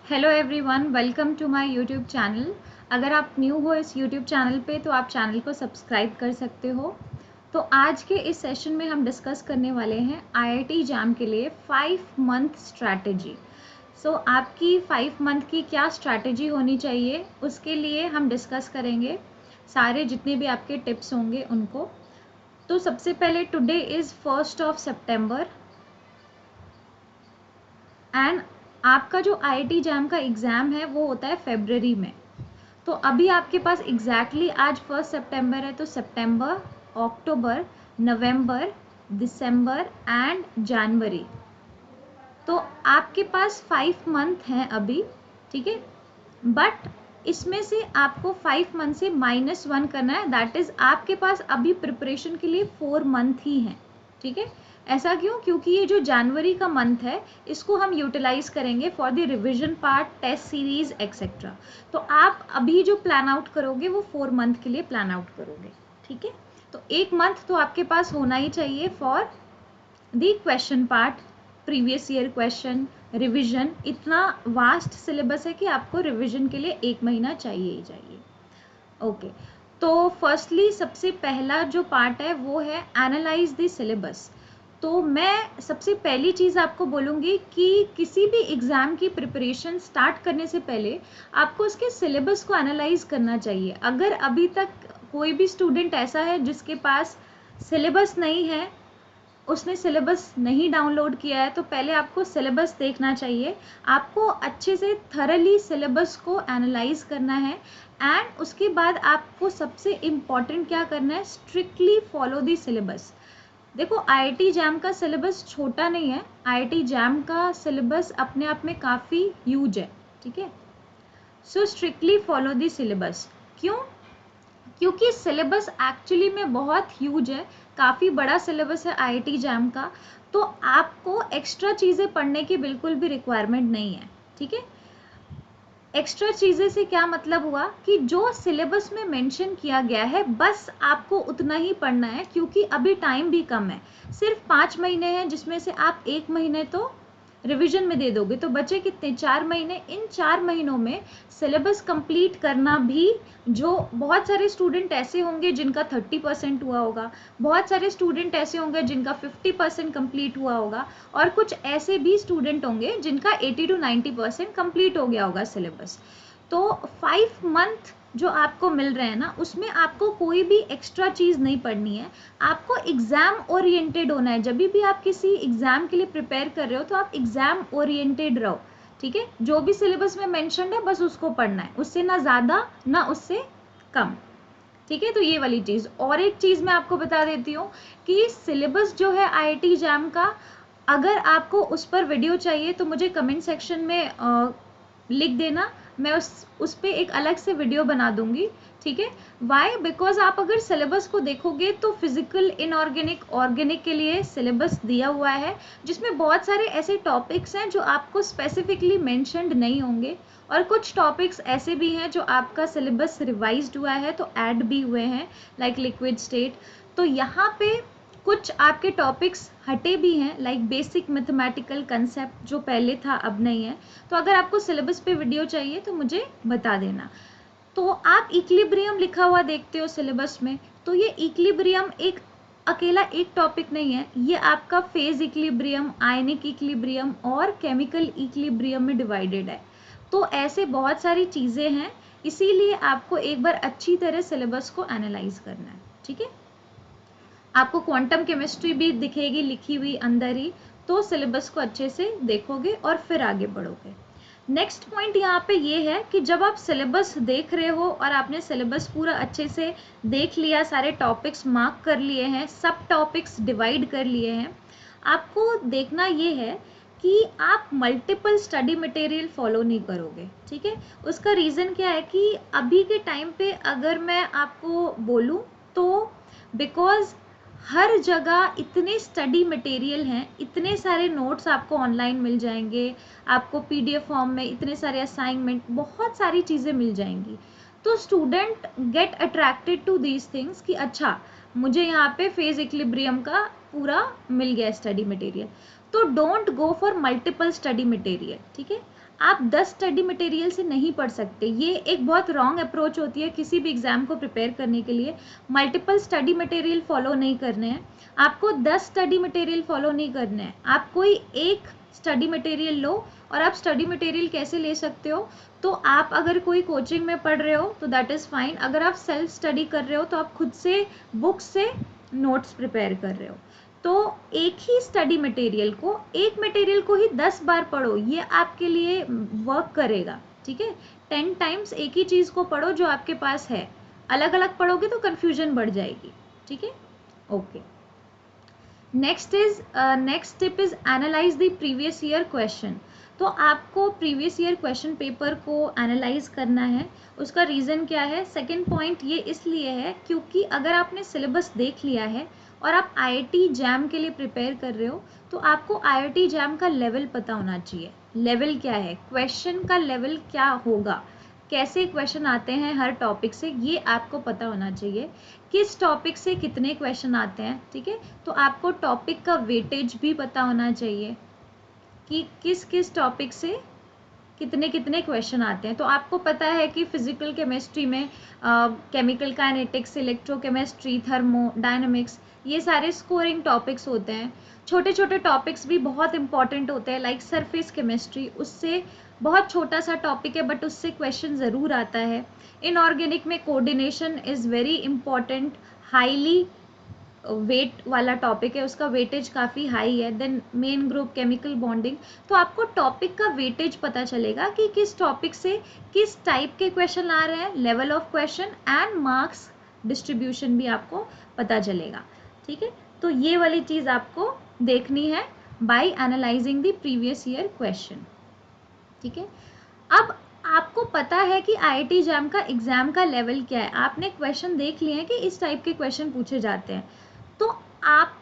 Hello everyone, welcome to my YouTube channel. अगर आप new हो इस यूट्यूब चैनल पे तो आप चैनल को सब्सक्राइब कर सकते हो। तो आज के इस सेशन में हम डिस्कस करने वाले हैं आईआईटी जैम के लिए 5 मंथ स्ट्रैटेजी। सो आपकी 5 मंथ की क्या स्ट्रैटेजी होनी चाहिए उसके लिए हम डिस्कस करेंगे सारे जितने भी आपके टिप्स होंगे उनको। तो सबसे पहले टुडे इज़ 1 सितंबर एंड आपका जो आईआईटी जैम का एग्ज़ाम है वो होता है फरवरी में। तो अभी आपके पास आज 1 सितंबर है, तो सितंबर, अक्टूबर, नवंबर, दिसंबर एंड जनवरी, तो आपके पास 5 मंथ हैं अभी, ठीक है। बट इसमें से आपको 5 मंथ से -1 करना है, दैट इज आपके पास अभी प्रिपरेशन के लिए 4 मंथ ही हैं, ठीक है। ऐसा क्यों? क्योंकि ये जो जनवरी का मंथ है इसको हम यूटिलाइज करेंगे for the revision part, test series etcetera. तो आप अभी जो प्लान आउट करोगे वो 4 मंथ के लिए प्लान आउट करोगे, ठीक है। तो 1 मंथ तो आपके पास होना ही चाहिए for the question part, previous year question, revision. इतना वास्ट सिलेबस है कि आपको रिवीजन के लिए 1 महीना चाहिए ही चाहिए। ओके, तो फर्स्टली सबसे पहला जो पार्ट है वो है एनालाइज द सिलेबस। तो मैं सबसे पहली चीज़ आपको बोलूँगी कि किसी भी एग्ज़ाम की प्रिपरेशन स्टार्ट करने से पहले आपको उसके सिलेबस को एनालाइज करना चाहिए। अगर अभी तक कोई भी स्टूडेंट ऐसा है जिसके पास सिलेबस नहीं है, उसने सिलेबस नहीं डाउनलोड किया है, तो पहले आपको सिलेबस देखना चाहिए। आपको अच्छे से थरली सिलेबस को एनालाइज करना है एंड उसके बाद आपको सबसे इम्पॉर्टेंट क्या करना है, स्ट्रिक्टली फॉलो दी सिलेबस। देखो, आईआईटी जैम का सिलेबस छोटा नहीं है, आईआईटी जैम का सिलेबस अपने आप में काफ़ी ह्यूज है, ठीक है। सो स्ट्रिक्टली फॉलो दी सिलेबस। क्यों? क्योंकि सिलेबस एक्चुअली में बहुत ह्यूज है, काफ़ी बड़ा सिलेबस है आईआईटी जैम का। तो आपको एक्स्ट्रा चीज़ें पढ़ने की बिल्कुल भी रिक्वायरमेंट नहीं है, ठीक है। एक्स्ट्रा चीज़ें से क्या मतलब हुआ कि जो सिलेबस में मेंशन किया गया है बस आपको उतना ही पढ़ना है, क्योंकि अभी टाइम भी कम है, सिर्फ 5 महीने हैं, जिसमें से आप 1 महीने तो रिवीजन में दे दोगे, तो बचे कितने, 4 महीने। इन 4 महीनों में सिलेबस कंप्लीट करना भी, जो बहुत सारे स्टूडेंट ऐसे होंगे जिनका 30% हुआ होगा, बहुत सारे स्टूडेंट ऐसे होंगे जिनका 50% कंप्लीट हुआ होगा, और कुछ ऐसे भी स्टूडेंट होंगे जिनका 80 to 90% कंप्लीट हो गया होगा सिलेबस। तो 5 मंथ जो आपको मिल रहे हैं ना, उसमें आपको कोई भी एक्स्ट्रा चीज़ नहीं पढ़नी है। आपको एग्ज़ाम ओरिएंटेड होना है। जब भी आप किसी एग्ज़ाम के लिए प्रिपेयर कर रहे हो तो आप एग्ज़ाम ओरिएंटेड रहो, ठीक है। जो भी सिलेबस में मेंशन्ड है बस उसको पढ़ना है, उससे ना ज़्यादा ना उससे कम, ठीक है। तो ये वाली चीज़। और एक चीज़ मैं आपको बता देती हूँ कि सिलेबस जो है आईआईटी जैम का, अगर आपको उस पर वीडियो चाहिए तो मुझे कमेंट सेक्शन में लिख देना, मैं उस पर एक अलग से वीडियो बना दूंगी, ठीक है। वाई? बिकॉज आप अगर सिलेबस को देखोगे तो फिजिकल, इनऑर्गेनिक, ऑर्गेनिक के लिए सिलेबस दिया हुआ है, जिसमें बहुत सारे ऐसे टॉपिक्स हैं जो आपको स्पेसिफिकली मेंशन्ड नहीं होंगे, और कुछ टॉपिक्स ऐसे भी हैं जो आपका सिलेबस रिवाइज्ड हुआ है तो ऐड भी हुए हैं, लाइक लिक्विड स्टेट। तो यहाँ पे कुछ आपके टॉपिक्स हटे भी हैं, लाइक बेसिक मैथमेटिकल कंसेप्ट जो पहले था अब नहीं है। तो अगर आपको सिलेबस पे वीडियो चाहिए तो मुझे बता देना। तो आप इक्विलिब्रियम लिखा हुआ देखते हो सिलेबस में, तो ये इक्विलिब्रियम एक अकेला एक टॉपिक नहीं है, ये आपका फेज इक्विलिब्रियम, आयनिक इक्विलिब्रियम और केमिकल इक्विलिब्रियम में डिवाइडेड है। तो ऐसे बहुत सारी चीज़ें हैं, इसीलिए आपको एक बार अच्छी तरह सिलेबस को एनालाइज करना है, ठीक है। आपको क्वांटम केमिस्ट्री भी दिखेगी लिखी हुई अंदर ही, तो सिलेबस को अच्छे से देखोगे और फिर आगे बढ़ोगे। नेक्स्ट पॉइंट यहाँ पे ये है कि जब आप सिलेबस देख रहे हो और आपने सिलेबस पूरा अच्छे से देख लिया, सारे टॉपिक्स मार्क कर लिए हैं, सब टॉपिक्स डिवाइड कर लिए हैं, आपको देखना ये है कि आप मल्टीपल स्टडी मटेरियल फॉलो नहीं करोगे, ठीक है। उसका रीज़न क्या है कि अभी के टाइम पे अगर मैं आपको बोलूँ तो बिकॉज हर जगह इतने स्टडी मटेरियल हैं, इतने सारे नोट्स आपको ऑनलाइन मिल जाएंगे, आपको पीडीएफ फॉर्म में इतने सारे असाइनमेंट, बहुत सारी चीज़ें मिल जाएंगी। तो student get attracted to these things कि अच्छा, मुझे यहाँ पे फेज इक्विलिब्रियम का पूरा मिल गया स्टडी मटेरियल। तो don't go for multiple study material, ठीक है। आप 10 स्टडी मटेरियल से नहीं पढ़ सकते। ये एक बहुत रॉन्ग अप्रोच होती है किसी भी एग्जाम को प्रिपेयर करने के लिए। मल्टीपल स्टडी मटेरियल फॉलो नहीं करने हैं आपको, 10 स्टडी मटेरियल फॉलो नहीं करने हैं। आप कोई एक स्टडी मटेरियल लो, और आप स्टडी मटेरियल कैसे ले सकते हो, तो आप अगर कोई कोचिंग में पढ़ रहे हो तो दैट इज़ फाइन। अगर आप सेल्फ स्टडी कर रहे हो तो आप खुद से बुक से नोट्स प्रिपेयर कर रहे हो। तो एक ही स्टडी मटेरियल को, एक मटेरियल को ही 10 बार पढ़ो, ये आपके लिए वर्क करेगा, ठीक है। 10 टाइम्स एक ही चीज़ को पढ़ो जो आपके पास है, अलग अलग पढ़ोगे तो कन्फ्यूजन बढ़ जाएगी, ठीक है। Okay, next tip is analyse the previous year question. तो आपको प्रीवियस ईयर क्वेश्चन पेपर को एनालाइज करना है। उसका रीज़न क्या है? सेकंड पॉइंट ये इसलिए है क्योंकि अगर आपने सिलेबस देख लिया है और आप आईआईटी जैम के लिए प्रिपेयर कर रहे हो तो आपको आईआईटी जैम का लेवल पता होना चाहिए। लेवल क्या है, क्वेश्चन का लेवल क्या होगा, कैसे क्वेश्चन आते हैं हर टॉपिक से, ये आपको पता होना चाहिए। किस टॉपिक से कितने क्वेश्चन आते हैं, ठीक है। तो आपको टॉपिक का वेटेज भी पता होना चाहिए कि किस किस टॉपिक से कितने कितने क्वेश्चन आते हैं। तो आपको पता है कि फिजिकल केमिस्ट्री में केमिकल काइनेटिक्स, इलेक्ट्रोकेमिस्ट्री, थर्मोडायनेमिक्स, ये सारे स्कोरिंग टॉपिक्स होते हैं। छोटे छोटे टॉपिक्स भी बहुत इंपॉर्टेंट होते हैं, लाइक सरफेस केमिस्ट्री, उससे बहुत छोटा सा टॉपिक है बट उससे क्वेश्चन ज़रूर आता है। इनऑर्गेनिक में coordination is very important, highly weight वाला टॉपिक है, उसका वेटेज काफ़ी हाई है। Then main group chemical bonding. तो आपको टॉपिक का वेटेज पता चलेगा कि किस टॉपिक से किस टाइप के क्वेश्चन आ रहे हैं, level of question and marks distribution भी आपको पता चलेगा, ठीक है। तो ये वाली चीज़ आपको देखनी है by analysing the previous year question, ठीक है। अब आपको पता है कि आईआईटी जैम का एग्ज़ाम का लेवल क्या है, आपने क्वेश्चन देख लिए हैं कि इस टाइप के क्वेश्चन पूछे जाते हैं। तो आप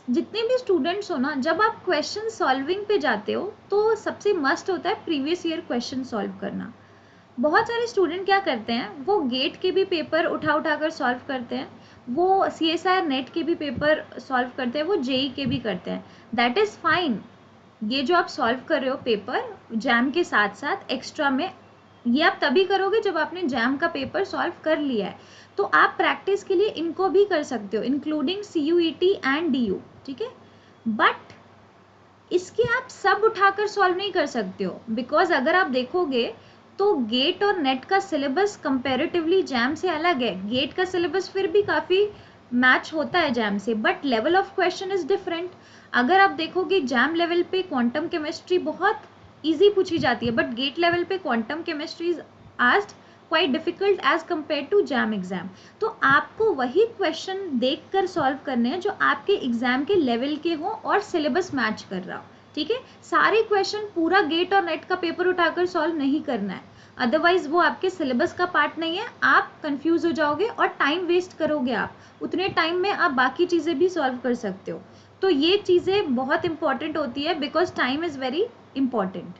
जितने भी स्टूडेंट्स हो ना, जब आप क्वेश्चन सॉल्विंग पे जाते हो तो सबसे मस्ट होता है प्रीवियस ईयर क्वेश्चन सॉल्व करना। बहुत सारे स्टूडेंट क्या करते हैं, वो गेट के भी पेपर उठा कर सॉल्व करते हैं, वो CSIR नेट के भी पेपर सॉल्व करते हैं, वो जेई के भी करते हैं। That is fine. ये जो आप सॉल्व कर रहे हो पेपर जैम के साथ साथ एक्स्ट्रा में, ये आप तभी करोगे जब आपने जैम का पेपर सॉल्व कर लिया है। तो आप प्रैक्टिस के लिए इनको भी कर सकते हो, इंक्लूडिंग CUET एंड DU, ठीक है। बट इसके आप सब उठाकर सॉल्व नहीं कर सकते हो, बिकॉज अगर आप देखोगे तो गेट और नेट का सिलेबस कंपैरेटिवली जैम से अलग है। गेट का सिलेबस फिर भी काफ़ी मैच होता है जैम से, but level of question is different. अगर आप देखोगे जैम लेवल पे क्वांटम केमिस्ट्री बहुत इजी पूछी जाती है, बट गेट लेवल पे quantum chemistry is asked quite difficult as compare to JAM exam. तो आपको वही क्वेश्चन देखकर सॉल्व करने हैं जो आपके एग्जाम के लेवल के हों और सिलेबस मैच कर रहा हो, ठीक है। सारे क्वेश्चन पूरा गेट और नेट का पेपर उठाकर सॉल्व नहीं करना है, अदरवाइज वो आपके सिलेबस का पार्ट नहीं है, आप कंफ्यूज हो जाओगे और टाइम वेस्ट करोगे। आप उतने टाइम में आप बाकी चीज़ें भी सॉल्व कर सकते हो। तो ये चीज़ें बहुत इंपॉर्टेंट होती है because time is very important.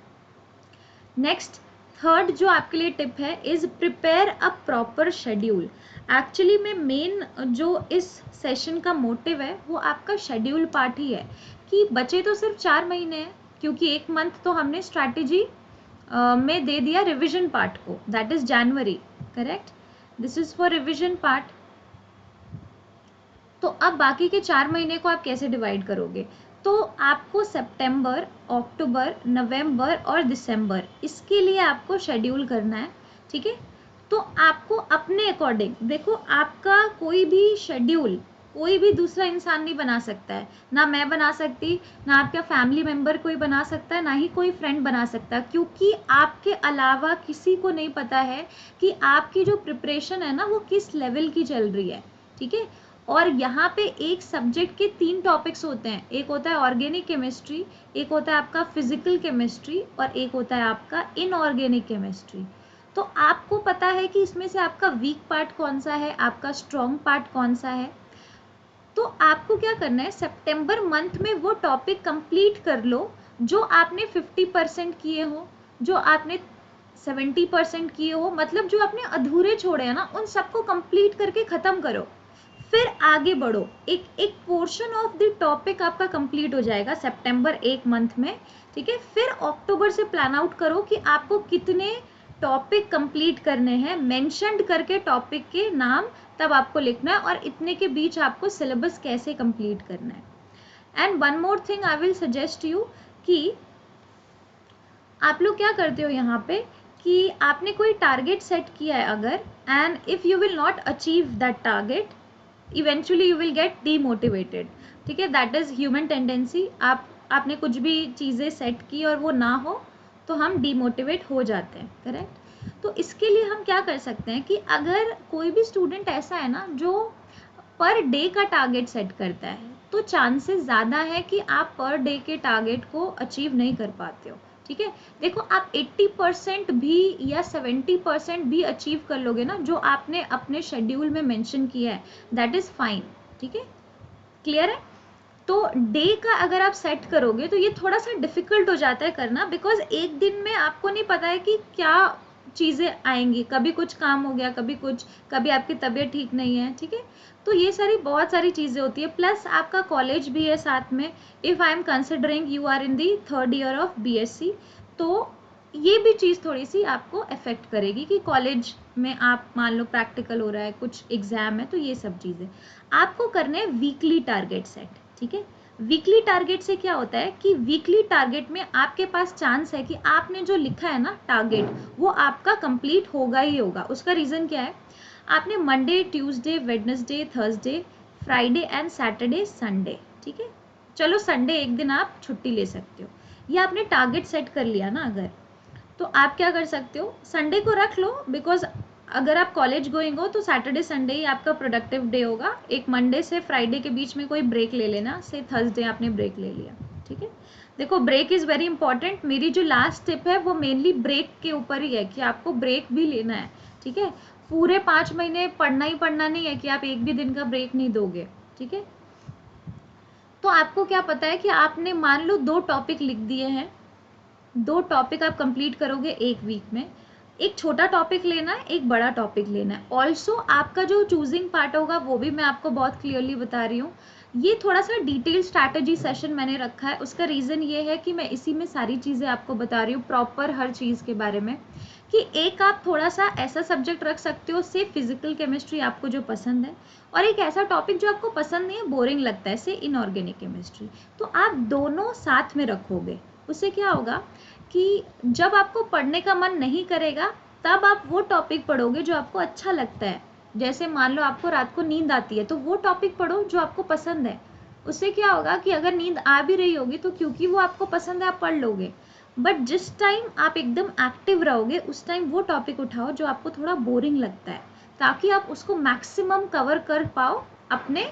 Next, third जो आपके लिए टिप है is prepare a proper schedule. Actually में मेन जो इस सेशन का मोटिव है वो आपका शेड्यूल पार्ट ही है, कि बचे तो सिर्फ 4 महीने हैं, क्योंकि 1 मंथ तो हमने स्ट्रैटेजी में दे दिया रिविजन पार्ट को, that is January, correct. This is for revision part. तो अब बाकी के 4 महीने को आप कैसे डिवाइड करोगे? तो आपको सितंबर, अक्टूबर, नवंबर और दिसंबर, इसके लिए आपको शेड्यूल करना है, ठीक है। तो आपको अपने अकॉर्डिंग देखो, आपका कोई भी शेड्यूल कोई भी दूसरा इंसान नहीं बना सकता है, ना मैं बना सकती, ना आपका फैमिली मेम्बर कोई बना सकता है, ना ही कोई फ्रेंड बना सकता, क्योंकि आपके अलावा किसी को नहीं पता है कि आपकी जो प्रिपरेशन है ना वो किस लेवल की चल रही है, ठीक है। और यहाँ पे एक सब्जेक्ट के 3 टॉपिक्स होते हैं, एक होता है ऑर्गेनिक केमिस्ट्री, एक होता है आपका फिजिकल केमिस्ट्री और एक होता है आपका इनऑर्गेनिक केमिस्ट्री। तो आपको पता है कि इसमें से आपका वीक पार्ट कौन सा है, आपका स्ट्रॉन्ग पार्ट कौन सा है। तो आपको क्या करना है, सितंबर मंथ में वो टॉपिक कंप्लीट कर लो जो आपने 50% किए हो, जो आपने 70% किए हो, मतलब जो आपने अधूरे छोड़े हैं ना उन सबको कंप्लीट करके ख़त्म करो। फिर आगे बढ़ो, एक एक पोर्शन ऑफ द टॉपिक आपका कंप्लीट हो जाएगा सितंबर एक मंथ में, ठीक है। फिर अक्टूबर से प्लान आउट करो कि आपको कितने टॉपिक कंप्लीट करने हैं, मेंशन्ड करके टॉपिक के नाम तब आपको लिखना है, और इतने के बीच आपको सिलेबस कैसे कंप्लीट करना है। And one more thing I will suggest you कि आप लोग क्या करते हो यहाँ पे कि आपने कोई टारगेट सेट किया है अगर, and if you will not achieve that target, eventually you will get demotivated, ठीक है। That is human tendency. आपने कुछ भी चीज़ें सेट की और वो ना हो तो हम डीमोटिवेट हो जाते हैं, करेक्ट। तो इसके लिए हम क्या कर सकते हैं कि अगर कोई भी स्टूडेंट ऐसा है ना जो पर डे का टारगेट सेट करता है, तो चांसेस ज़्यादा है कि आप पर डे के टारगेट को अचीव नहीं कर पाते हो, ठीक है। देखो आप 80% भी या 70% भी अचीव कर लोगे ना जो आपने अपने शेड्यूल में मेंशन किया है, दैट इज़ फाइन, ठीक है, क्लियर है। तो डे का अगर आप सेट करोगे तो ये थोड़ा सा डिफिकल्ट हो जाता है करना, बिकॉज एक दिन में आपको नहीं पता है कि क्या चीज़ें आएंगी, कभी कुछ काम हो गया, कभी कुछ, कभी आपकी तबीयत ठीक नहीं है, ठीक है। तो ये सारी बहुत सारी चीज़ें होती है, प्लस आपका कॉलेज भी है साथ में। If I am considering you are in the 3rd year of BSc, तो ये भी चीज़ थोड़ी सी आपको अफेक्ट करेगी कि कॉलेज में आप मान लो प्रैक्टिकल हो रहा है, कुछ एग्जाम है, तो ये सब चीज़ें आपको करने हैं वीकली टारगेट सेट, ठीक है। वीकली टारगेट से क्या होता है कि वीकली टारगेट में आपके पास चांस है कि आपने जो लिखा है ना टारगेट, वो आपका कंप्लीट होगा ही होगा। उसका रीज़न क्या है, आपने Monday, Tuesday, Wednesday, Thursday, Friday and Saturday, Sunday, ठीक है, चलो संडे एक दिन आप छुट्टी ले सकते हो, ये आपने टारगेट सेट कर लिया ना अगर, तो आप क्या कर सकते हो, संडे को रख लो, बिकॉज अगर आप कॉलेज गोइंग हो तो सैटरडे संडे ही आपका प्रोडक्टिव डे होगा। एक मंडे से फ्राइडे के बीच में कोई ब्रेक ले लेना, से थर्सडे आपने ब्रेक ले लिया, ठीक है। देखो ब्रेक इज़ वेरी इंपॉर्टेंट, मेरी जो लास्ट टिप है वो मेनली ब्रेक के ऊपर ही है कि आपको ब्रेक भी लेना है, ठीक है। पूरे 5 महीने पढ़ना ही पढ़ना नहीं है कि आप एक भी दिन का ब्रेक नहीं दोगे, ठीक है। तो आपको क्या पता है कि आपने मान लो 2 टॉपिक लिख दिए हैं, 2 टॉपिक आप कंप्लीट करोगे एक वीक में, एक छोटा टॉपिक लेना है, एक बड़ा टॉपिक लेना है। ऑल्सो आपका जो चूजिंग पार्ट होगा वो भी मैं आपको बहुत क्लियरली बता रही हूँ। ये थोड़ा सा डिटेल स्ट्रैटेजी सेशन मैंने रखा है, उसका रीज़न ये है कि मैं इसी में सारी चीज़ें आपको बता रही हूँ प्रॉपर हर चीज़ के बारे में, कि एक आप थोड़ा सा ऐसा सब्जेक्ट रख सकते हो से फिजिकल केमिस्ट्री आपको जो पसंद है, और एक ऐसा टॉपिक जो आपको पसंद नहीं है, बोरिंग लगता है, से इनऑर्गेनिक केमिस्ट्री। तो आप दोनों साथ में रखोगे, उससे क्या होगा कि जब आपको पढ़ने का मन नहीं करेगा तब आप वो टॉपिक पढ़ोगे जो आपको अच्छा लगता है। जैसे मान लो आपको रात को नींद आती है तो वो टॉपिक पढ़ो जो आपको पसंद है। उससे क्या होगा कि अगर नींद आ भी रही होगी तो क्योंकि वो आपको पसंद है आप पढ़ लोगे, बट जिस टाइम आप एकदम एक्टिव रहोगे उस टाइम वो टॉपिक उठाओ जो आपको थोड़ा बोरिंग लगता है, ताकि आप उसको मैक्सिमम कवर कर पाओ अपने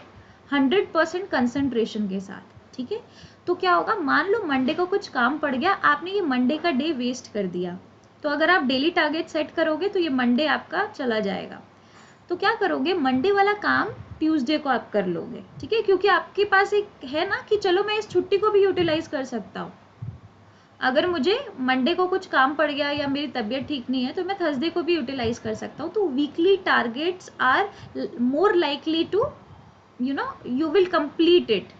100% कंसंट्रेशन के साथ, ठीक है। तो क्या होगा, मान लो मंडे को कुछ काम पड़ गया, आपने ये मंडे का डे वेस्ट कर दिया, तो अगर आप डेली टारगेट सेट करोगे तो ये मंडे आपका चला जाएगा। तो क्या करोगे, मंडे वाला काम ट्यूसडे को आप कर लोगे, ठीक है, क्योंकि आपके पास एक है ना कि चलो मैं इस छुट्टी को भी यूटिलाइज कर सकता हूँ। अगर मुझे मंडे को कुछ काम पड़ गया या मेरी तबीयत ठीक नहीं है तो मैं थर्सडे को भी यूटिलाइज कर सकता हूँ। तो weekly targets are more likely to you will complete it.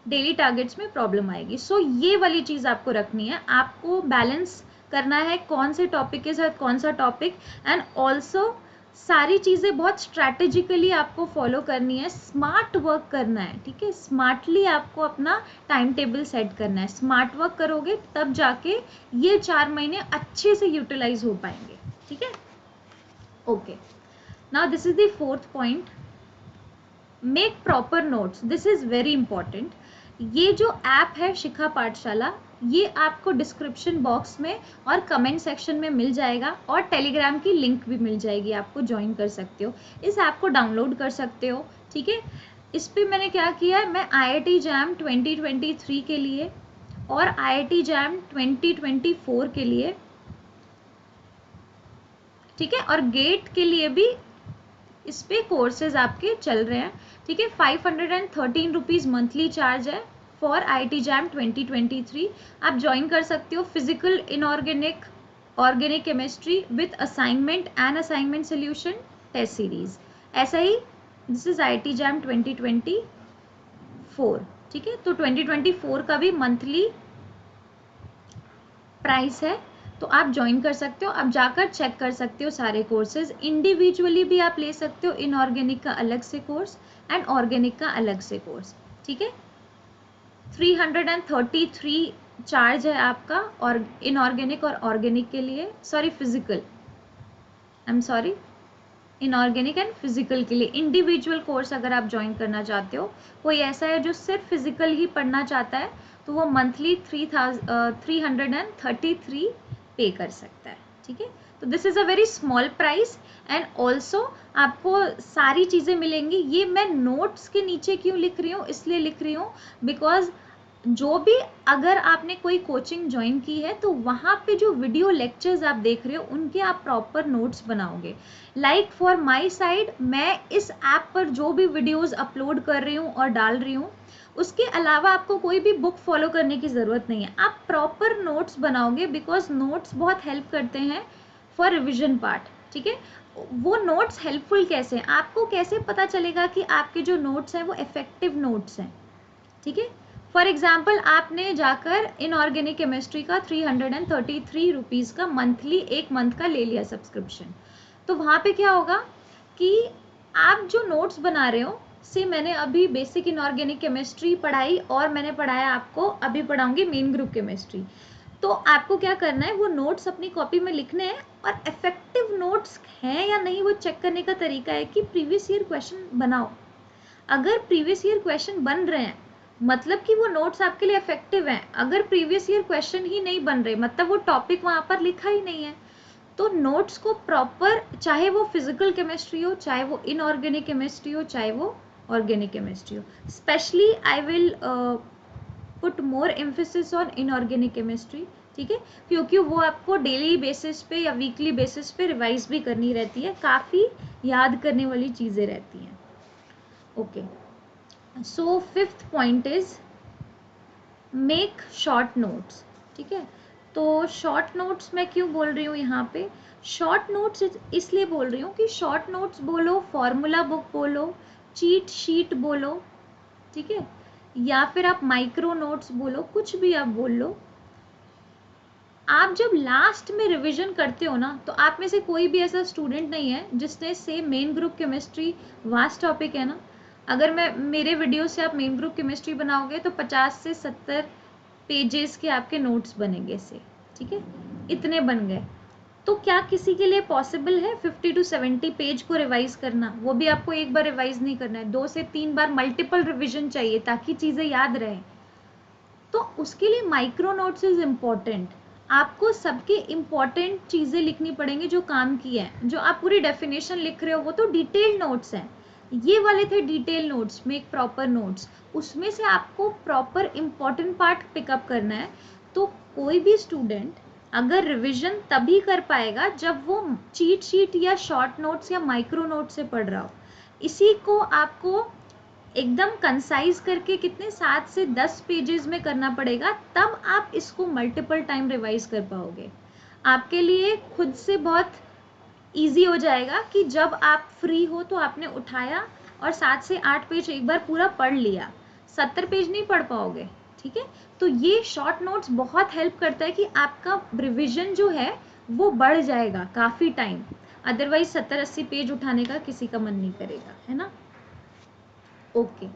Daily targets में प्रॉब्लम आएगी। सो ये वाली चीज़ आपको रखनी है, आपको बैलेंस करना है कौन से टॉपिक के साथ कौन सा टॉपिक, एंड ऑल्सो सारी चीज़ें बहुत स्ट्रैटेजिकली आपको फॉलो करनी है, स्मार्ट वर्क करना है, ठीक है। स्मार्टली आपको अपना टाइम टेबल सेट करना है, स्मार्ट वर्क करोगे तब जाके ये 4 महीने अच्छे से यूटिलाइज हो पाएंगे, ठीक है। Okay, now this is the 4th point, make proper notes, this is very important. ये जो ऐप है शिखा पाठशाला, ये आपको डिस्क्रिप्शन बॉक्स में और कमेंट सेक्शन में मिल जाएगा, और टेलीग्राम की लिंक भी मिल जाएगी, आपको ज्वाइन कर सकते हो, इस ऐप को डाउनलोड कर सकते हो, ठीक है। इस पर मैंने क्या किया है, मैं IIT JAM 2023 के लिए और IIT JAM 2024 के लिए, ठीक है, और गेट के लिए भी इस पे कोर्सेज आपके चल रहे हैं, ठीक है। 513 रुपीज़ मंथली चार्ज है फॉर IIT JAM 2023। आप ज्वाइन कर सकते हो, physical, inorganic, organic chemistry with assignment and assignment solution test series, ऐसा ही दिस इज IIT JAM 2024, ठीक है। तो 2024 का भी मंथली प्राइस है, तो आप ज्वाइन कर सकते हो। आप जाकर चेक कर सकते हो सारे कोर्सेज, इंडिविजुअली भी आप ले सकते हो, इनऑर्गेनिक का अलग से कोर्स एंड ऑर्गेनिक का अलग से कोर्स, ठीक है। 333 चार्ज है आपका और इनऑर्गेनिक और ऑर्गेनिक के लिए, sorry physical, I am sorry, inorganic and physical के लिए। इंडिविजुअल कोर्स अगर आप ज्वाइन करना चाहते हो, कोई ऐसा है जो सिर्फ फिजिकल ही पढ़ना चाहता है, तो वो मंथली 333 पे कर सकता है, ठीक है। तो this is a very small price and also आपको सारी चीज़ें मिलेंगी। ये मैं नोट्स के नीचे क्यों लिख रही हूँ, इसलिए लिख रही हूँ बिकॉज जो भी अगर आपने कोई कोचिंग ज्वाइन की है तो वहाँ पे जो वीडियो लेक्चर्स आप देख रहे हो उनके आप प्रॉपर नोट्स बनाओगे। लाइक फॉर माई साइड, मैं इस ऐप पर जो भी वीडियोस अपलोड कर रही हूँ और डाल रही हूँ, उसके अलावा आपको कोई भी बुक फॉलो करने की ज़रूरत नहीं है। आप प्रॉपर नोट्स बनाओगे बिकॉज नोट्स बहुत हेल्प करते हैं फॉर रिविजन पार्ट, ठीक है। वो नोट्स हेल्पफुल कैसे हैं, आपको कैसे पता चलेगा कि आपके जो नोट्स हैं वो इफेक्टिव नोट्स हैं, ठीक है। फॉर एग्जाम्पल आपने जाकर इनऑर्गेनिक केमिस्ट्री का 333 रुपीज़ का मंथली, एक मंथ का ले लिया सब्सक्रिप्शन, तो वहाँ पे क्या होगा कि आप जो नोट्स बना रहे हो, से मैंने अभी बेसिक इनऑर्गेनिक केमिस्ट्री पढ़ाई और मैंने पढ़ाया आपको, अभी पढ़ाऊंगी मेन ग्रुप केमिस्ट्री, तो आपको क्या करना है, वो नोट्स अपनी कॉपी में लिखने हैं और इफेक्टिव नोट्स हैं या नहीं वो चेक करने का तरीका है कि प्रीवियस ईयर क्वेश्चन बनाओ। अगर प्रीवियस ईयर क्वेश्चन बन रहे हैं मतलब कि वो नोट्स आपके लिए इफेक्टिव हैं। अगर प्रीवियस ईयर क्वेश्चन ही नहीं बन रहे मतलब वो टॉपिक वहाँ पर लिखा ही नहीं है। तो नोट्स को प्रॉपर, चाहे वो फिजिकल केमिस्ट्री हो, चाहे वो इनऑर्गेनिक केमिस्ट्री हो, चाहे वो ऑर्गेनिक केमिस्ट्री हो, specially I will put more emphasis on inorganic chemistry, ठीक है, क्योंकि वो आपको डेली बेसिस पे या वीकली बेसिस पे रिवाइज भी करनी रहती है, काफ़ी याद करने वाली चीज़ें रहती हैं। Okay, so fifth point is make short notes, ठीक है। तो शॉर्ट नोट्स मैं क्यों बोल रही हूँ यहाँ पे, शॉर्ट नोट्स इसलिए बोल रही हूँ कि शॉर्ट नोट्स बोलो, फॉर्मूला बुक बोलो, चीट शीट बोलो, ठीक है, या फिर आप माइक्रो नोट्स बोलो, कुछ भी आप बोल लो। आप जब लास्ट में रिवीजन करते हो ना, तो आप में से कोई भी ऐसा स्टूडेंट नहीं है जिसने से main group chemistry vast topic है ना, अगर मैं मेरे वीडियो से आप मेन ग्रुप केमिस्ट्री बनाओगे तो 50 से 70 पेजेस के आपके नोट्स बनेंगे से, ठीक है, इतने बन गए। तो क्या किसी के लिए पॉसिबल है 50 to 70 पेज को रिवाइज करना? वो भी आपको एक बार रिवाइज नहीं करना है, 2 से 3 बार मल्टीपल रिविजन चाहिए ताकि चीज़ें याद रहें। तो उसके लिए माइक्रो नोट्स इज इम्पॉर्टेंट। आपको सबके इम्पॉर्टेंट चीज़ें लिखनी पड़ेंगी जो काम की है। जो आप पूरी डेफिनेशन लिख रहे हो वो तो डिटेल्ड नोट्स हैं, ये वाले थे detail notes, make proper notes, उसमें से आपको प्रॉपर इम्पॉर्टेंट पार्ट पिकअप करना है। तो कोई भी स्टूडेंट अगर रिविजन तभी कर पाएगा जब वो चीट शीट या शॉर्ट नोट्स या माइक्रो नोट्स से पढ़ रहा हो। इसी को आपको एकदम कंसाइज करके कितने 7 से 10 पेजेस में करना पड़ेगा, तब आप इसको मल्टीपल टाइम रिवाइज कर पाओगे। आपके लिए खुद से बहुत इजी हो जाएगा कि जब आप फ्री हो तो आपने उठाया और 7 से 8 पेज एक बार पूरा पढ़ लिया, 70 पेज नहीं पढ़ पाओगे, ठीक है। तो ये शॉर्ट नोट्स बहुत हेल्प करता है कि आपका रिविजन जो है वो बढ़ जाएगा काफ़ी टाइम, अदरवाइज 70-80 पेज उठाने का किसी का मन नहीं करेगा, है ना। ओके,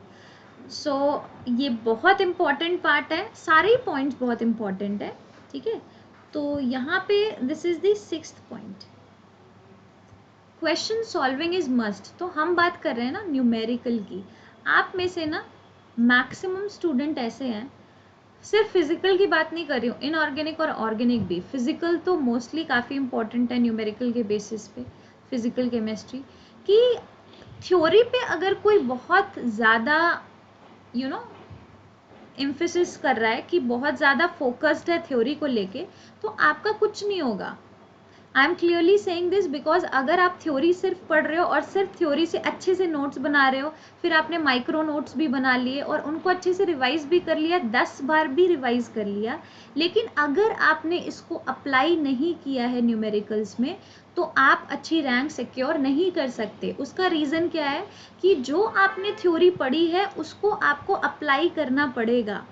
सो ये बहुत इम्पॉर्टेंट पार्ट है, सारे पॉइंट्स बहुत इम्पॉर्टेंट है, ठीक है। तो यहाँ पे this is the 6th point, question solving is must. तो हम बात कर रहे हैं ना न्यूमेरिकल की। आप में से ना मैक्सिमम स्टूडेंट ऐसे हैं, सिर्फ फिजिकल की बात नहीं कर रही हूँ, इनऑर्गेनिक और ऑर्गेनिक भी, फिजिकल तो मोस्टली काफ़ी इंपॉर्टेंट है न्यूमेरिकल के बेसिस पे, फिजिकल केमिस्ट्री की थ्योरी पे अगर कोई बहुत ज़्यादा एम्फेसिस कर रहा है कि बहुत ज़्यादा फोकस्ड है थ्योरी को लेके, तो आपका कुछ नहीं होगा। I am clearly saying this because अगर आप थ्योरी सिर्फ पढ़ रहे हो और सिर्फ थ्योरी से अच्छे से नोट्स बना रहे हो, फिर आपने माइक्रो नोट्स भी बना लिए और उनको अच्छे से रिवाइज भी कर लिया, 10 बार भी रिवाइज कर लिया, लेकिन अगर आपने इसको अप्लाई नहीं किया है न्यूमेरिकल्स में, तो आप अच्छी रैंक सिक्योर नहीं कर सकते। उसका रीज़न क्या है कि जो आपने थ्योरी पढ़ी है उसको आपको अप्लाई करना पड़ेगा।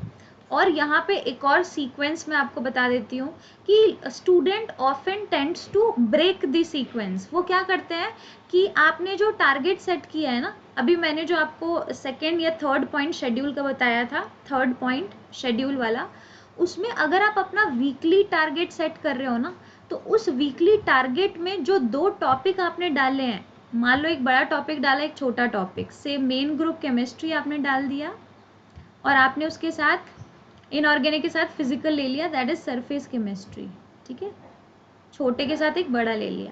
और यहाँ पे एक और सीक्वेंस मैं आपको बता देती हूँ कि student often tends to break the sequence. वो क्या करते हैं कि आपने जो टारगेट सेट किया है ना, अभी मैंने जो आपको सेकेंड या थर्ड पॉइंट शेड्यूल का बताया था, थर्ड पॉइंट शेड्यूल वाला, उसमें अगर आप अपना वीकली टारगेट सेट कर रहे हो ना, तो उस वीकली टारगेट में जो 2 टॉपिक आपने डाले हैं, मान लो एक बड़ा टॉपिक डाला, एक छोटा टॉपिक, से मेन ग्रुप केमिस्ट्री आपने डाल दिया और आपने उसके साथ इनऑर्गेनिक के साथ फिजिकल ले लिया, दैट इज सरफेस केमिस्ट्री, ठीक है, छोटे के साथ एक बड़ा ले लिया।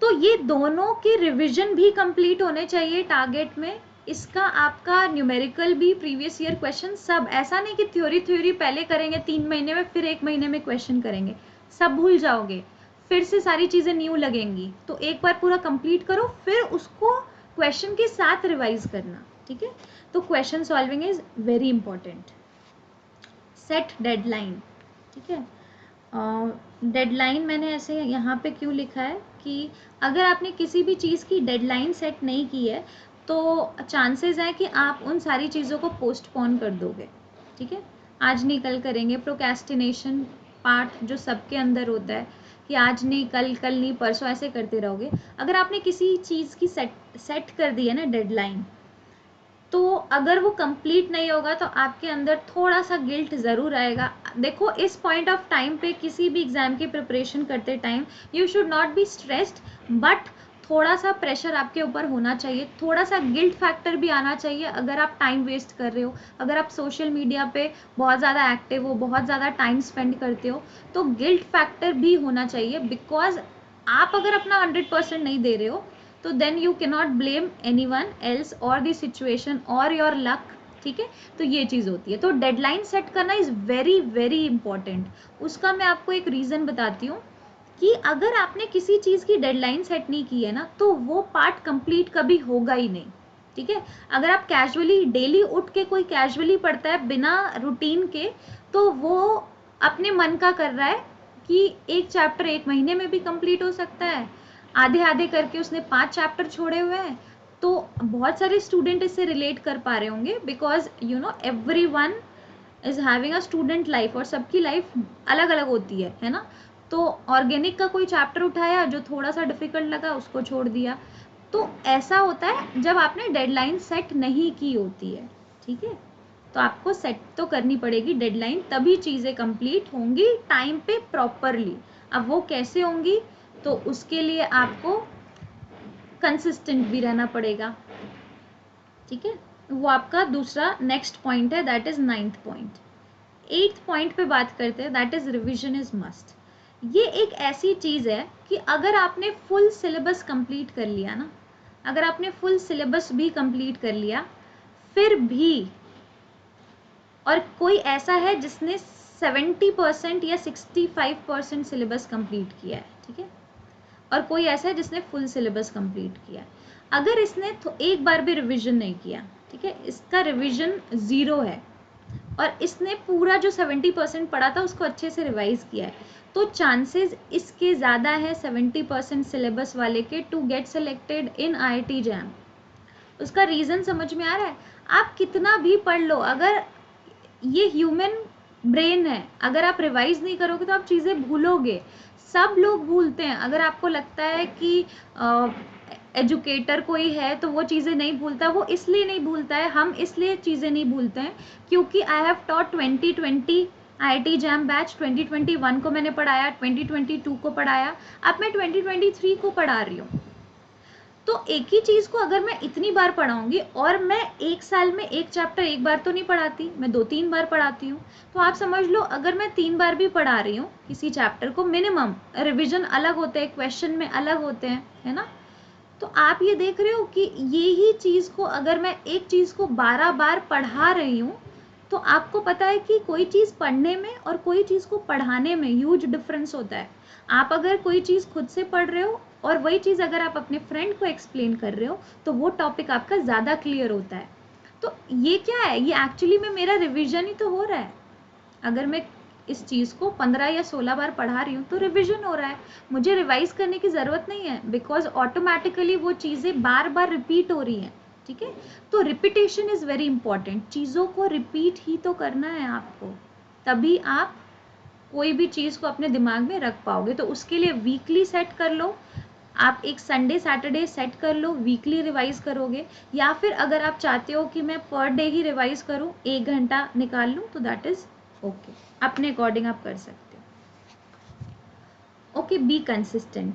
तो ये दोनों के रिवीजन भी कंप्लीट होने चाहिए टारगेट में। इसका आपका न्यूमेरिकल भी, प्रीवियस ईयर क्वेश्चन सब, ऐसा नहीं कि थ्योरी पहले करेंगे 3 महीने में, फिर 1 महीने में क्वेश्चन करेंगे, सब भूल जाओगे, फिर से सारी चीज़ें न्यू लगेंगी। तो एक बार पूरा कंप्लीट करो, फिर उसको क्वेश्चन के साथ रिवाइज करना, ठीक है। तो question solving is very important. Set deadline, ठीक है। डेडलाइन मैंने ऐसे यहाँ पे क्यों लिखा है कि अगर आपने किसी भी चीज़ की डेडलाइन सेट नहीं की है तो चांसेस हैं कि आप उन सारी चीज़ों को पोस्टपोन कर दोगे, ठीक है। आज नहीं कल करेंगे, प्रोक्रेस्टिनेशन पार्ट जो सबके अंदर होता है कि आज नहीं कल, कल नहीं परसों, ऐसे करते रहोगे। अगर आपने किसी चीज़ की सेट कर दी है ना डेडलाइन, तो अगर वो कंप्लीट नहीं होगा तो आपके अंदर थोड़ा सा गिल्ट ज़रूर आएगा। देखो, इस पॉइंट ऑफ टाइम पे किसी भी एग्ज़ाम की प्रिपरेशन करते time you should not be stressed, but थोड़ा सा प्रेशर आपके ऊपर होना चाहिए, थोड़ा सा गिल्ट फैक्टर भी आना चाहिए। अगर आप टाइम वेस्ट कर रहे हो, अगर आप सोशल मीडिया पे बहुत ज़्यादा एक्टिव हो, बहुत ज़्यादा टाइम स्पेंड करते हो, तो गिल्ट फैक्टर भी होना चाहिए, बिकॉज आप अगर अपना 100% नहीं दे रहे हो तो then you cannot blame anyone else or the situation or your luck, ठीक है। तो ये चीज़ होती है। तो डेडलाइन सेट करना इज़ वेरी वेरी इंपॉर्टेंट। उसका मैं आपको एक रीज़न बताती हूँ कि अगर आपने किसी चीज़ की डेडलाइन सेट नहीं की है ना, तो वो पार्ट कंप्लीट कभी होगा ही नहीं, ठीक है। अगर आप कैजुअली डेली उठ के कोई कैजुअली पढ़ता है बिना रूटीन के, तो वो अपने मन का कर रहा है कि एक चैप्टर 1 महीने में भी कंप्लीट हो सकता है, आधे आधे करके उसने 5 चैप्टर छोड़े हुए हैं। तो बहुत सारे स्टूडेंट इससे रिलेट कर पा रहे होंगे, because you know everyone is having a student life और सबकी लाइफ अलग अलग होती है ना। तो ऑर्गेनिक का कोई चैप्टर उठाया जो थोड़ा सा डिफिकल्ट लगा, उसको छोड़ दिया। तो ऐसा होता है जब आपने डेडलाइन सेट नहीं की होती है, ठीक है। तो आपको सेट तो करनी पड़ेगी डेडलाइन, तभी चीज़ें कंप्लीट होंगी टाइम पे प्रॉपरली। अब वो कैसे होंगी, तो उसके लिए आपको कंसिस्टेंट भी रहना पड़ेगा, ठीक है। वो आपका दूसरा नेक्स्ट पॉइंट है, that is 9th point. 8th point पे बात करते हैं, that is revision is must. ये एक ऐसी चीज़ है कि अगर आपने फुल सिलेबस कंप्लीट कर लिया ना, अगर आपने फुल सिलेबस भी कंप्लीट कर लिया फिर भी, और कोई ऐसा है जिसने 70% या 65% सिलेबस कंप्लीट किया है, ठीक है, और कोई ऐसा है जिसने फुल सिलेबस कंप्लीट किया, अगर इसने एक बार भी रिवीजन नहीं किया, ठीक है, इसका रिवीजन 0 है, और इसने पूरा जो 70% पढ़ा था उसको अच्छे से रिवाइज किया है, तो चांसेस इसके ज़्यादा है 70% सिलेबस वाले के to get selected in IIT JAM. उसका रीज़न समझ में आ रहा है? आप कितना भी पढ़ लो, अगर ये ह्यूमन ब्रेन है, अगर आप रिवाइज नहीं करोगे तो आप चीज़ें भूलोगे। सब लोग भूलते हैं। अगर आपको लगता है कि एजुकेटर कोई है तो वो चीज़ें नहीं भूलता, वो इसलिए नहीं भूलता है, हम इसलिए चीज़ें नहीं भूलते हैं क्योंकि I have taught 2020 IIT jam batch, 2021 को मैंने पढ़ाया, 2022 को पढ़ाया, अब मैं 2023 को पढ़ा रही हूँ। तो एक ही चीज़ को अगर मैं इतनी बार पढ़ाऊंगी, और मैं एक साल में एक चैप्टर एक बार तो नहीं पढ़ाती, मैं 2-3 बार पढ़ाती हूँ, तो आप समझ लो अगर मैं 3 बार भी पढ़ा रही हूँ किसी चैप्टर को, मिनिमम रिवीजन अलग होते हैं, क्वेश्चन में अलग होते हैं, है ना। तो आप ये देख रहे हो कि ये ही चीज़ को अगर मैं एक चीज़ को 12 बार पढ़ा रही हूँ, तो आपको पता है कि कोई चीज़ पढ़ने में और कोई चीज़ को पढ़ाने में ह्यूज डिफरेंस होता है। आप अगर कोई चीज़ खुद से पढ़ रहे हो और वही चीज़ अगर आप अपने फ्रेंड को एक्सप्लेन कर रहे हो तो वो टॉपिक आपका ज़्यादा क्लियर होता है। तो ये क्या है, ये एक्चुअली में मेरा रिविजन ही तो हो रहा है। अगर मैं इस चीज़ को 15 या 16 बार पढ़ा रही हूँ तो रिविजन हो रहा है, मुझे रिवाइज करने की ज़रूरत नहीं है, बिकॉज ऑटोमेटिकली वो चीज़ें बार बार रिपीट हो रही हैं। ठीक है, तो रिपीटेशन इज़ वेरी इंपॉर्टेंट, चीज़ों को रिपीट ही तो करना है आपको, तभी आप कोई भी चीज़ को अपने दिमाग में रख पाओगे। तो उसके लिए वीकली सेट कर लो, आप एक संडे सैटरडे सेट कर लो, वीकली रिवाइज करोगे, या फिर अगर आप चाहते हो कि मैं पर डे ही रिवाइज करूँ, 1 घंटा निकाल लूँ, तो दैट इज़ ओके, अपने अकॉर्डिंग आप कर सकते हो। ओके, बी कंसिस्टेंट,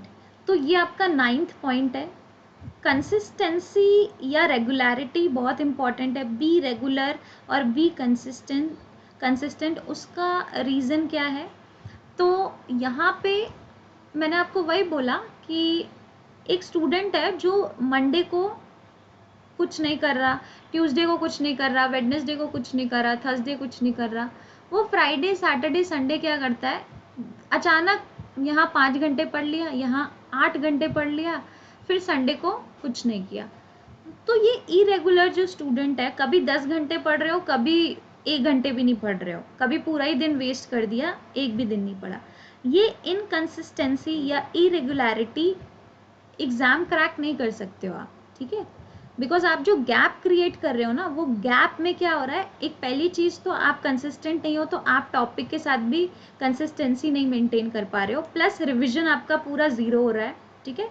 तो ये आपका 9th पॉइंट है। कंसिस्टेंसी या रेगुलरिटी बहुत इंपॉर्टेंट है, बी रेगुलर और बी कंसिस्टेंट। उसका रीज़न क्या है, तो यहाँ पे मैंने आपको वही बोला कि एक स्टूडेंट है जो मंडे को कुछ नहीं कर रहा, ट्यूसडे को कुछ नहीं कर रहा, वेडनेसडे को कुछ नहीं कर रहा, थर्सडे कुछ नहीं कर रहा, वो फ्राइडे सैटरडे संडे क्या करता है, अचानक यहाँ 5 घंटे पढ़ लिया, यहाँ 8 घंटे पढ़ लिया, फिर संडे को कुछ नहीं किया। तो ये इरेगुलर जो स्टूडेंट है, कभी 10 घंटे पढ़ रहे हो, कभी 1 घंटे भी नहीं पढ़ रहे हो, कभी पूरा ही दिन वेस्ट कर दिया, एक भी दिन नहीं पढ़ा, ये इनकंसिस्टेंसी या इरेगुलरिटी एग्ज़ाम क्रैक नहीं कर सकते हो आप। ठीक है, बिकॉज आप जो गैप क्रिएट कर रहे हो ना, वो गैप में क्या हो रहा है, एक पहली चीज़ तो आप कंसिस्टेंट नहीं हो, तो आप टॉपिक के साथ भी कंसिस्टेंसी नहीं मेंटेन कर पा रहे हो, प्लस रिविजन आपका पूरा ज़ीरो हो रहा है। ठीक है,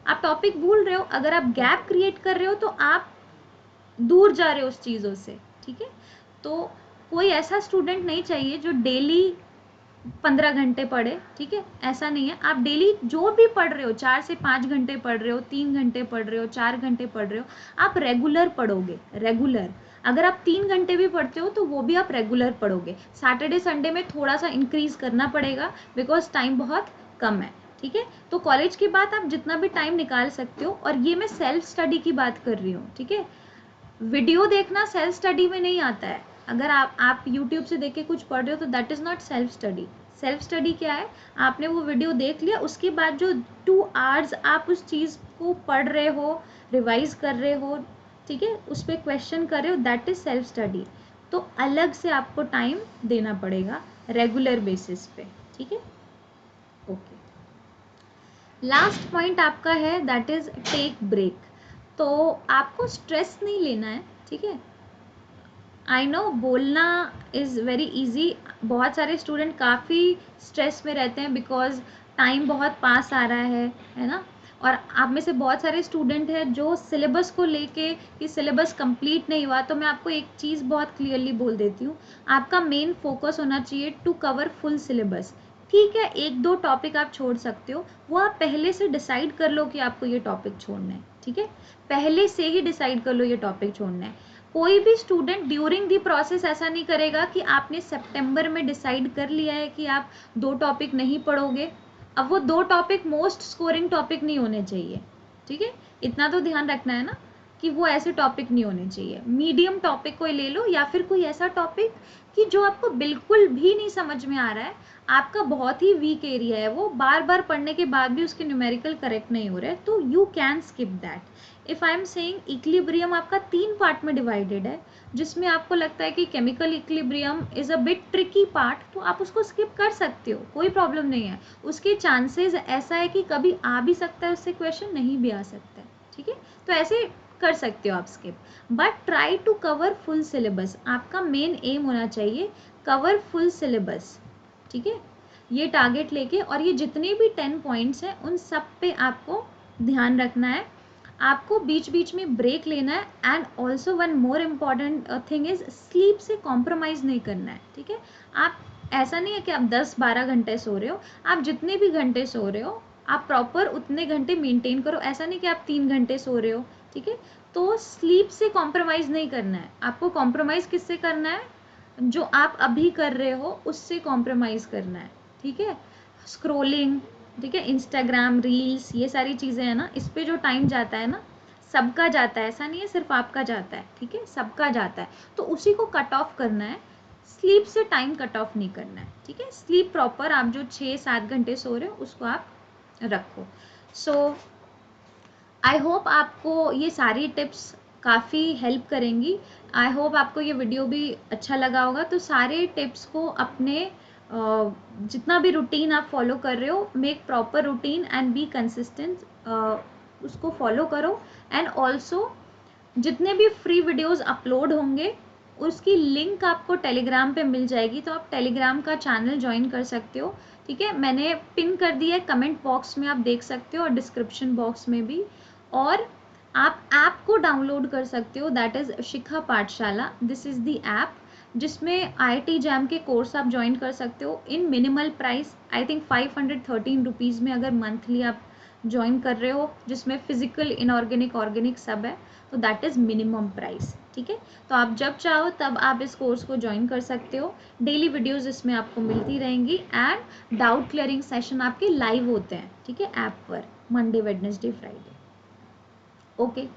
आप टॉपिक भूल रहे हो, अगर आप गैप क्रिएट कर रहे हो तो आप दूर जा रहे हो उस चीज़ों से। ठीक है, तो कोई ऐसा स्टूडेंट नहीं चाहिए जो डेली 15 घंटे पढ़े। ठीक है, ऐसा नहीं है, आप डेली जो भी पढ़ रहे हो, 4 से 5 घंटे पढ़ रहे हो, 3 घंटे पढ़ रहे हो, 4 घंटे पढ़ रहे हो, आप रेगुलर पढ़ोगे। रेगुलर, अगर आप 3 घंटे भी पढ़ते हो तो वो भी आप रेगुलर पढ़ोगे। सैटरडे संडे में थोड़ा सा इंक्रीज करना पड़ेगा, बिकॉज टाइम बहुत कम है। ठीक है, तो कॉलेज के बाद आप जितना भी टाइम निकाल सकते हो, और ये मैं सेल्फ स्टडी की बात कर रही हूँ। ठीक है, वीडियो देखना सेल्फ स्टडी में नहीं आता है। अगर आप यूट्यूब से देख के कुछ पढ़ रहे हो तो that is not self study. Self study क्या है, आपने वो वीडियो देख लिया, उसके बाद जो 2 आवर्स आप उस चीज़ को पढ़ रहे हो, रिवाइज कर रहे हो, ठीक है, उस पर क्वेश्चन कर रहे हो, दैट इज़ सेल्फ स्टडी। तो अलग से आपको टाइम देना पड़ेगा रेगुलर बेसिस पे। ठीक है, ओके। लास्ट पॉइंट आपका है दैट इज़ टेक ब्रेक। तो आपको स्ट्रेस नहीं लेना है। ठीक है, आई नो बोलना इज़ वेरी इजी, बहुत सारे स्टूडेंट काफ़ी स्ट्रेस में रहते हैं बिकॉज टाइम बहुत पास आ रहा है ना, और आप में से बहुत सारे स्टूडेंट हैं जो सिलेबस को लेके कि सिलेबस कंप्लीट नहीं हुआ। तो मैं आपको एक चीज़ बहुत क्लियरली बोल देती हूँ, आपका मेन फोकस होना चाहिए टू कवर फुल सिलेबस। ठीक है, 1-2 टॉपिक आप छोड़ सकते हो, वो आप पहले से डिसाइड कर लो कि आपको ये टॉपिक छोड़ना है। ठीक है, पहले से ही डिसाइड कर लो ये टॉपिक छोड़ना है। कोई भी स्टूडेंट ड्यूरिंग दी प्रोसेस ऐसा नहीं करेगा कि आपने सितंबर में डिसाइड कर लिया है कि आप 2 टॉपिक नहीं पढ़ोगे, अब वो 2 टॉपिक मोस्ट स्कोरिंग टॉपिक नहीं होने चाहिए। ठीक है, इतना तो ध्यान रखना है ना कि वो ऐसे टॉपिक नहीं होने चाहिए। मीडियम टॉपिक कोई ले लो, या फिर कोई ऐसा टॉपिक कि जो आपको बिल्कुल भी नहीं समझ में आ रहा है, आपका बहुत ही वीक एरिया है, वो बार बार पढ़ने के बाद भी उसके न्यूमेरिकल करेक्ट नहीं हो रहे, तो you can skip that. If I am saying equilibrium आपका 3 पार्ट में डिवाइडेड है, जिसमें आपको लगता है कि chemical equilibrium is a bit tricky part, तो आप उसको स्किप कर सकते हो, कोई प्रॉब्लम नहीं है। उसके चांसेस ऐसा है कि कभी आ भी सकता है उससे क्वेश्चन, नहीं भी आ सकता है। ठीक है, तो ऐसे कर सकते हो आप skip, but try to cover full syllabus. आपका मेन एम होना चाहिए कवर फुल सिलेबस। ठीक है, ये टारगेट लेके, और ये जितने भी 10 पॉइंट्स हैं उन सब पे आपको ध्यान रखना है। आपको बीच बीच में ब्रेक लेना है, and also one more important thing is sleep से कॉम्प्रोमाइज़ नहीं करना है। ठीक है, आप ऐसा नहीं है कि आप 10-12 घंटे सो रहे हो, आप जितने भी घंटे सो रहे हो आप प्रॉपर उतने घंटे मेंटेन करो, ऐसा नहीं कि आप 3 घंटे सो रहे हो। ठीक है, तो स्लीप से कॉम्प्रोमाइज़ नहीं करना है। आपको कॉम्प्रोमाइज़ किससे करना है, जो आप अभी कर रहे हो उससे कॉम्प्रोमाइज़ करना है। ठीक है, स्क्रोलिंग, ठीक है, इंस्टाग्राम रील्स, ये सारी चीज़ें हैं ना, इस पे जो टाइम जाता है ना, सबका जाता है, ऐसा नहीं है सिर्फ आपका जाता है। ठीक है, सबका जाता है, तो उसी को कट ऑफ करना है। स्लीप से टाइम कट ऑफ नहीं करना है, ठीक है। स्लीप प्रॉपर, आप जो 6-7 घंटे सो रहे हो उसको आप रखो। सो आई होप आपको ये सारी टिप्स काफ़ी हेल्प करेंगी। आई होप आपको ये वीडियो भी अच्छा लगा होगा। तो सारे टिप्स को अपने जितना भी रूटीन आप फॉलो कर रहे हो, make proper routine and be consistent, उसको फॉलो करो। एंड ऑल्सो जितने भी फ्री वीडियोस अपलोड होंगे उसकी लिंक आपको टेलीग्राम पे मिल जाएगी, तो आप टेलीग्राम का चैनल ज्वाइन कर सकते हो, ठीक है। मैंने पिन कर दिया है कमेंट बॉक्स में, आप देख सकते हो, और डिस्क्रिप्शन बॉक्स में भी। और आप ऐप को डाउनलोड कर सकते हो, that is Shikha Pathshala. This is the app जिसमें IIT जैम के कोर्स आप ज्वाइन कर सकते हो in minimal price, I think 513 rupees में, अगर मंथली आप ज्वाइन कर रहे हो, जिसमें फिजिकल, इनऑर्गेनिक, ऑर्गेनिक सब है, तो दैट इज़ मिनिमम प्राइस, ठीक है। तो आप जब चाहो तब आप इस कोर्स को ज्वाइन कर सकते हो। डेली वीडियोस इसमें आपको मिलती रहेंगी एंड डाउट क्लियरिंग सेशन आपके लाइव होते हैं, ठीक है, ऐप पर मंडे, वेडनेसडे, फ्राइडे। ओके।